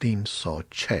306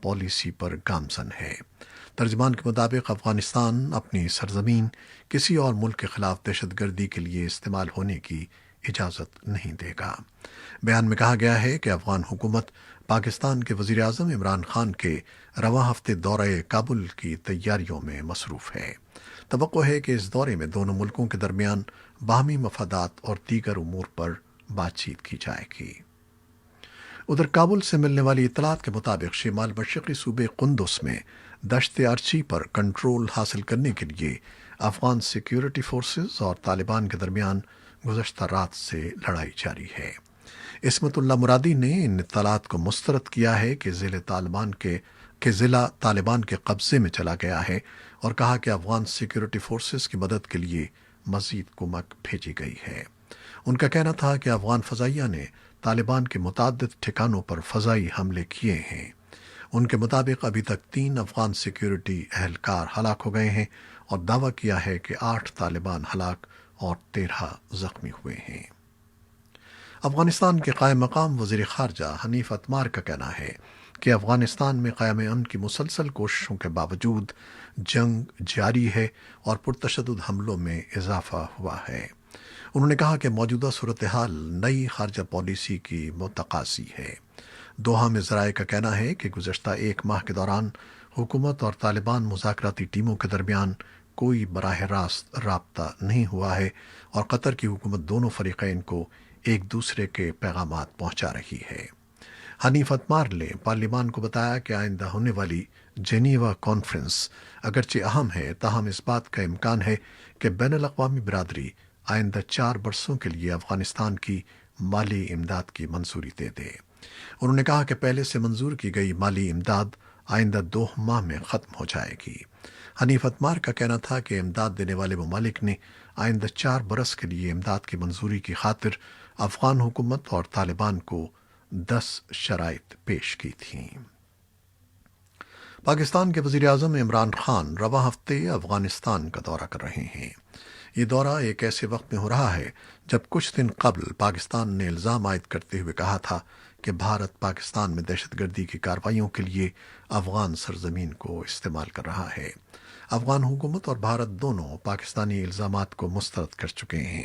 policy پر گامزن ہے۔ ترجمان کے مطابق افغانستان اپنی سرزمین کسی اور ملک کے خلاف دہشت گردی کے لیے استعمال ہونے کی اجازت نہیں دے گا۔ بیان میں کہا گیا ہے کہ افغان حکومت پاکستان کے وزیر اعظم عمران خان کے رواں ہفتے دورہ کابل کی تیاریوں میں مصروف ہے۔ توقع ہے کہ اس دورے میں دونوں ملکوں کے درمیان باہمی مفادات اور دیگر امور پر بات چیت کی جائے گی۔ ادھر کابل سے ملنے والی اطلاعات کے مطابق شمال مشرقی صوبے قندوز میں دشت ارچی پر کنٹرول حاصل کرنے کے لیے افغان سیکیورٹی فورسز اور طالبان کے درمیان گزشتہ رات سے لڑائی جاری ہے۔ عصمت اللہ مرادی نے ان اطلاعات کو مسترد کیا ہے کہ ضلع طالبان کے قبضے میں چلا گیا ہے اور کہا کہ افغان سیکیورٹی فورسز کی مدد کے لیے مزید کمک بھیجی گئی ہے۔ ان کا کہنا تھا کہ افغان فضائیہ نے طالبان کے متعدد ٹھکانوں پر فضائی حملے کیے ہیں۔ ان کے مطابق ابھی تک 3 افغان سیکیورٹی اہلکار ہلاک ہو گئے ہیں اور دعویٰ کیا ہے کہ 8 طالبان ہلاک اور 13 زخمی ہوئے ہیں۔ افغانستان کے قائم مقام وزیر خارجہ حنیف اتمار کا کہنا ہے کہ افغانستان میں قیام امن کی مسلسل کوششوں کے باوجود جنگ جاری ہے اور پرتشدد حملوں میں اضافہ ہوا ہے۔ انہوں نے کہا کہ موجودہ صورتحال نئی خارجہ پالیسی کی متقاضی ہے۔ دوحہ میں ذرائع کا کہنا ہے کہ گزشتہ 1 ماہ کے دوران حکومت اور طالبان مذاکراتی ٹیموں کے درمیان کوئی براہ راست رابطہ نہیں ہوا ہے اور قطر کی حکومت دونوں فریقین کو ایک دوسرے کے پیغامات پہنچا رہی ہے۔ حنیف اتمار نے پارلیمان کو بتایا کہ آئندہ ہونے والی جنیوا کانفرنس اگرچہ اہم ہے تاہم اس بات کا امکان ہے کہ بین الاقوامی برادری آئندہ 4 برسوں کے لیے افغانستان کی مالی امداد کی منظوری دے دے۔ انہوں نے کہا کہ پہلے سے منظور کی گئی مالی امداد آئندہ 2 ماہ میں ختم ہو جائے گی۔ حنیف اتمار کا کہنا تھا کہ امداد دینے والے ممالک نے آئندہ 4 برس کے لیے امداد کی منظوری کی خاطر افغان حکومت اور طالبان کو 10 شرائط پیش کی تھیں۔ پاکستان کے وزیر اعظم عمران خان رواں ہفتے افغانستان کا دورہ کر رہے ہیں۔ یہ دورہ ایک ایسے وقت میں ہو رہا ہے جب کچھ دن قبل پاکستان نے الزام عائد کرتے ہوئے کہا تھا کہ بھارت پاکستان میں دہشت گردی کی کارروائیوں کے لیے افغان سرزمین کو استعمال کر رہا ہے۔ افغان حکومت اور بھارت دونوں پاکستانی الزامات کو مسترد کر چکے ہیں۔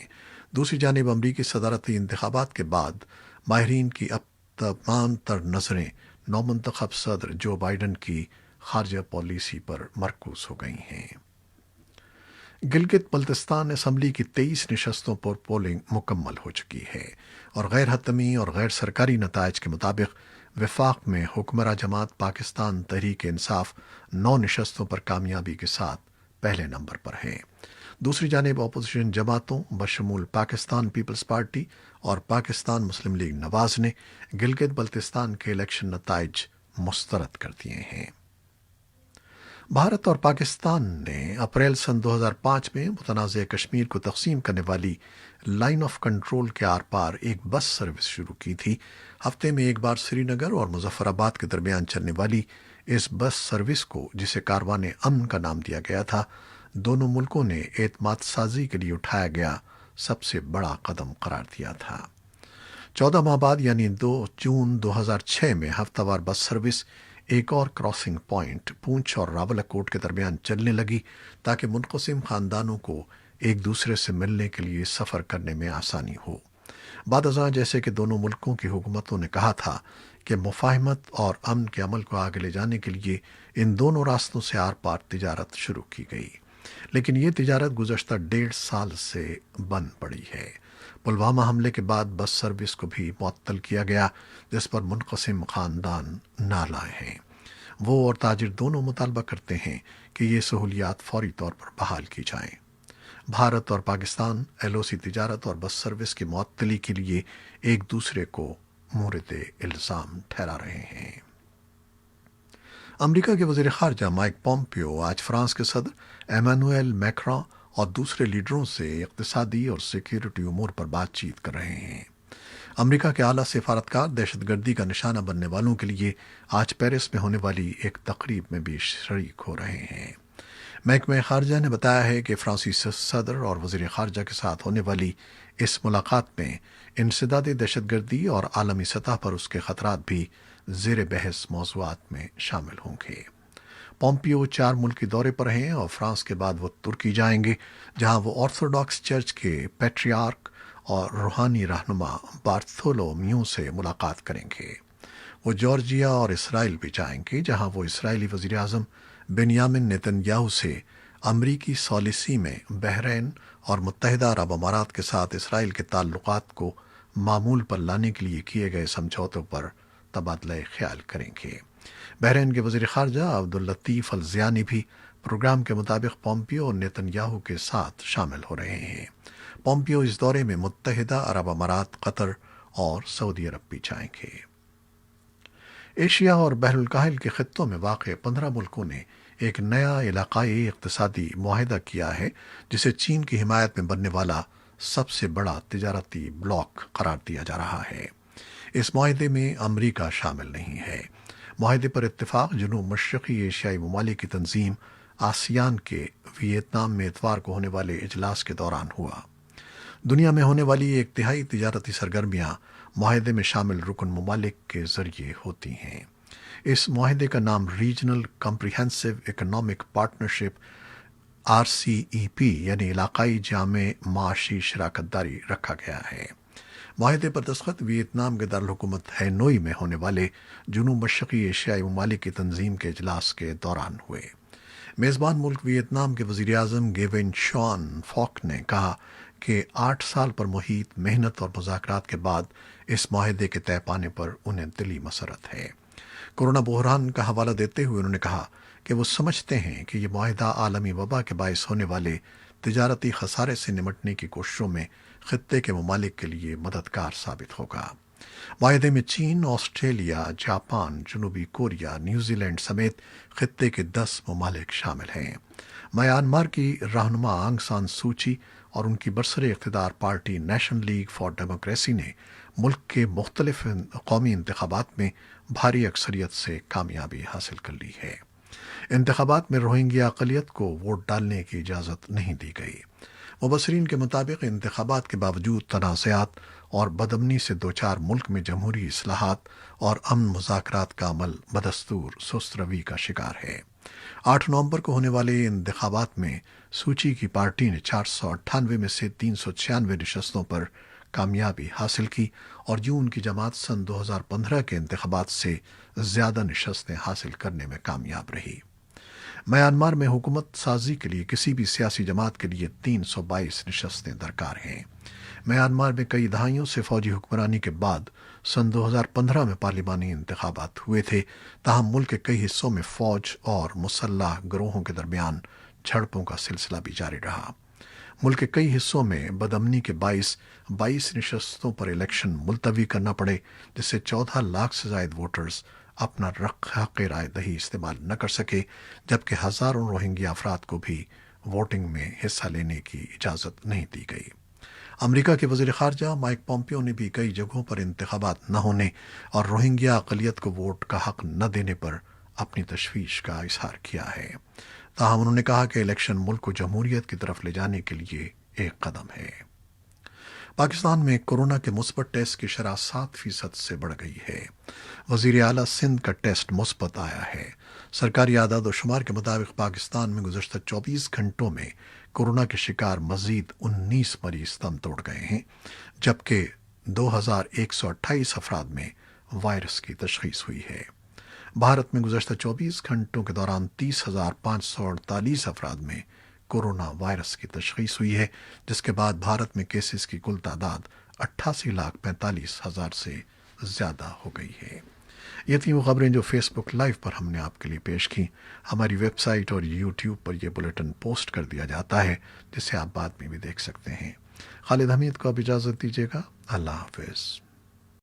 دوسری جانب امریکی صدارتی انتخابات کے بعد ماہرین کی اب تمام تر نظریں نومنتخب صدر جو بائیڈن کی خارجہ پالیسی پر مرکوز ہو گئی ہیں۔ گلگت بلتستان اسمبلی کی 23 نشستوں پر پولنگ مکمل ہو چکی ہے اور غیر حتمی اور غیر سرکاری نتائج کے مطابق وفاق میں حکمراں جماعت پاکستان تحریک انصاف 9 نشستوں پر کامیابی کے ساتھ پہلے نمبر پر ہے۔ دوسری جانب اپوزیشن جماعتوں بشمول پاکستان پیپلز پارٹی اور پاکستان مسلم لیگ نواز نے گلگت بلتستان کے الیکشن نتائج مسترد کر دیے ہیں۔ بھارت اور پاکستان نے اپریل سن 2005 میں متنازع کشمیر کو تقسیم کرنے والی لائن آف کنٹرول کے آر پار ایک بس سروس شروع کی تھی۔ ہفتے میں ایک بار سری نگر اور مظفر آباد کے درمیان چلنے والی اس بس سروس کو، جسے کاروان امن کا نام دیا گیا تھا، دونوں ملکوں نے اعتماد سازی کے لیے اٹھایا گیا سب سے بڑا قدم قرار دیا تھا۔ 14 ماہ بعد یعنی 2 جون 2006 میں ہفتہ وار بس سروس ایک اور کراسنگ پوائنٹ پونچھ اور راولاکوٹ کے درمیان چلنے لگی تاکہ منقسم خاندانوں کو ایک دوسرے سے ملنے کے لیے سفر کرنے میں آسانی ہو۔ بعد ازاں جیسے کہ دونوں ملکوں کی حکومتوں نے کہا تھا کہ مفاہمت اور امن کے عمل کو آگے لے جانے کے لیے ان دونوں راستوں سے آر پار تجارت شروع کی گئی، لیکن یہ تجارت گزشتہ 1.5 سال سے بند پڑی ہے۔ پلوامہ حملے کے بعد بس سروس کو بھی معطل کیا گیا، جس پر منقسم خاندان نالائے ہیں۔ وہ اور تاجر دونوں مطالبہ کرتے ہیں کہ یہ سہولیات فوری طور پر بحال کی جائیں۔ بھارت اور پاکستان ایل او سی تجارت اور بس سروس کی معطلی کے لیے ایک دوسرے کو مورد الزام ٹھہرا رہے ہیں۔ امریکہ کے وزیر خارجہ مائک پومپیو آج فرانس کے صدر ایمانوئل میکروں اور دوسرے لیڈروں سے اقتصادی اور سیکیورٹی امور پر بات چیت کر رہے ہیں۔ امریکہ کے اعلیٰ سفارتکار دہشت گردی کا نشانہ بننے والوں کے لیے آج پیرس میں ہونے والی ایک تقریب میں بھی شریک ہو رہے ہیں۔ محکمہ خارجہ نے بتایا ہے کہ فرانسیسی صدر اور وزیر خارجہ کے ساتھ ہونے والی اس ملاقات میں انسداد دہشت گردی اور عالمی سطح پر اس کے خطرات بھی زیر بحث موضوعات میں شامل ہوں گے۔ پومپیو 4 ملکی دورے پر ہیں اور فرانس کے بعد وہ ترکی جائیں گے، جہاں وہ آرتھوڈاکس چرچ کے پیٹریارک اور روحانی رہنما بارتھولومیو سے ملاقات کریں گے۔ وہ جارجیا اور اسرائیل بھی جائیں گے، جہاں وہ اسرائیلی وزیر اعظم بنیامن نیتن یاہو سے امریکی ثالثی میں بحرین اور متحدہ عرب امارات کے ساتھ اسرائیل کے تعلقات کو معمول پر لانے کے لیے کیے گئے سمجھوتوں پر تبادلہ خیال کریں گے۔ بحرین کے وزیر خارجہ عبداللطیف الزیانی بھی پروگرام کے مطابق پومپیو اور نیتن یاہو کے ساتھ شامل ہو رہے ہیں۔ پومپیو اس دورے میں متحدہ عرب امارات، قطر اور سعودی عرب بھی جائیں گے۔ ایشیا اور بحر الکاہل کے خطوں میں واقع 15 ملکوں نے ایک نیا علاقائی اقتصادی معاہدہ کیا ہے، جسے چین کی حمایت میں بننے والا سب سے بڑا تجارتی بلاک قرار دیا جا رہا ہے۔ اس معاہدے میں امریکہ شامل نہیں ہے۔ معاہدے پر اتفاق جنوب مشرقی ایشیائی ممالک کی تنظیم آسیان کے ویتنام میں اتوار کو ہونے والے اجلاس کے دوران ہوا۔ دنیا میں ہونے والی ایک تہائی تجارتی سرگرمیاں معاہدے میں شامل رکن ممالک کے ذریعے ہوتی ہیں۔ اس معاہدے کا نام regional comprehensive economic partnership RCEP یعنی علاقائی جامع معاشی شراکت داری رکھا گیا ہے۔ معاہدے پر دستخط ویتنام کے دارالحکومت ہینوئی میں ہونے والے جنوب مشرقی ایشیائی ممالک کی تنظیم کے اجلاس کے دوران ہوئے۔ میزبان ملک ویتنام کے وزیر اعظم گیوین شوان فوک نے کہا کہ 8 سال پر محیط محنت اور مذاکرات کے بعد اس معاہدے کے طے پانے پر انہیں دلی مسرت ہے۔ کورونا بحران کا حوالہ دیتے ہوئے انہوں نے کہا کہ وہ سمجھتے ہیں کہ یہ معاہدہ عالمی وبا کے باعث ہونے والے تجارتی خسارے سے نمٹنے کی کوششوں میں خطے کے ممالک کے لیے مددگار ثابت ہوگا۔ معاہدے میں چین، آسٹریلیا، جاپان، جنوبی کوریا، نیوزی لینڈ سمیت خطے کے 10 ممالک شامل ہیں۔ میانمار کی رہنما آنگ سان سوچی اور ان کی برسر اقتدار party national league for democracy نے ملک کے مختلف قومی انتخابات میں بھاری اکثریت سے کامیابی حاصل کر لی ہے۔ انتخابات میں روہنگیا اقلیت کو ووٹ ڈالنے کی اجازت نہیں دی گئی۔ مبصرین کے مطابق انتخابات کے باوجود تنازعات اور بدامنی سے دوچار ملک میں جمہوری اصلاحات اور امن مذاکرات کا عمل بدستور سست روی کا شکار ہے۔ 8 نومبر کو ہونے والے انتخابات میں سوچی کی پارٹی نے 498 میں سے 396 نشستوں پر کامیابی حاصل کی اور یوں ان کی جماعت سن 2015 کے انتخابات سے زیادہ نشستیں حاصل کرنے میں کامیاب رہی۔ میانمار میں حکومت سازی کے لیے کسی بھی سیاسی جماعت کے لیے 322 نشستیں درکار ہیں۔ میانمار میں کئی دہائیوں سے فوجی حکمرانی کے بعد سن 2015 میں پارلیمانی انتخابات ہوئے تھے، تاہم ملک کے کئی حصوں میں فوج اور مسلح گروہوں کے درمیان جھڑپوں کا سلسلہ بھی جاری رہا۔ ملک کے کئی حصوں میں بدامنی کے باعث 22 نشستوں پر الیکشن ملتوی کرنا پڑے، جس سے 14 لاکھ سے زائد ووٹرز اپنا حق رائے دہی استعمال نہ کر سکے، جبکہ ہزاروں روہنگیا افراد کو بھی ووٹنگ میں حصہ لینے کی اجازت نہیں دی گئی۔ امریکہ کے وزیر خارجہ مائک پومپیو نے بھی کئی جگہوں پر انتخابات نہ ہونے اور روہنگیا اقلیت کو ووٹ کا حق نہ دینے پر اپنی تشویش کا اظہار کیا ہے۔ تاہم انہوں نے کہا کہ الیکشن ملک کو جمہوریت کی طرف لے جانے کے لیے ایک قدم ہے۔ پاکستان میں کورونا کے مثبت ٹیسٹ کی شرح 7% سے بڑھ گئی ہے۔ وزیر اعلیٰ سندھ کا ٹیسٹ مثبت آیا ہے۔ سرکاری اعداد و شمار کے مطابق پاکستان میں گزشتہ 24 گھنٹوں میں کورونا کے شکار مزید 19 مریض دم توڑ گئے ہیں، جبکہ 2128 افراد میں وائرس کی تشخیص ہوئی ہے۔ بھارت میں گزشتہ 24 گھنٹوں کے دوران 30,548 افراد میں کورونا وائرس کی تشخیص ہوئی ہے، جس کے بعد بھارت میں کیسز کی کل تعداد 88,45,000 سے زیادہ ہو گئی ہے۔ یہ تھیں وہ خبریں جو فیس بک لائیو پر ہم نے آپ کے لیے پیش کی۔ ہماری ویب سائٹ اور یوٹیوب پر یہ بلیٹن پوسٹ کر دیا جاتا ہے، جسے آپ بعد میں بھی دیکھ سکتے ہیں۔ خالد حمید کو اب اجازت دیجیے گا۔ اللہ حافظ۔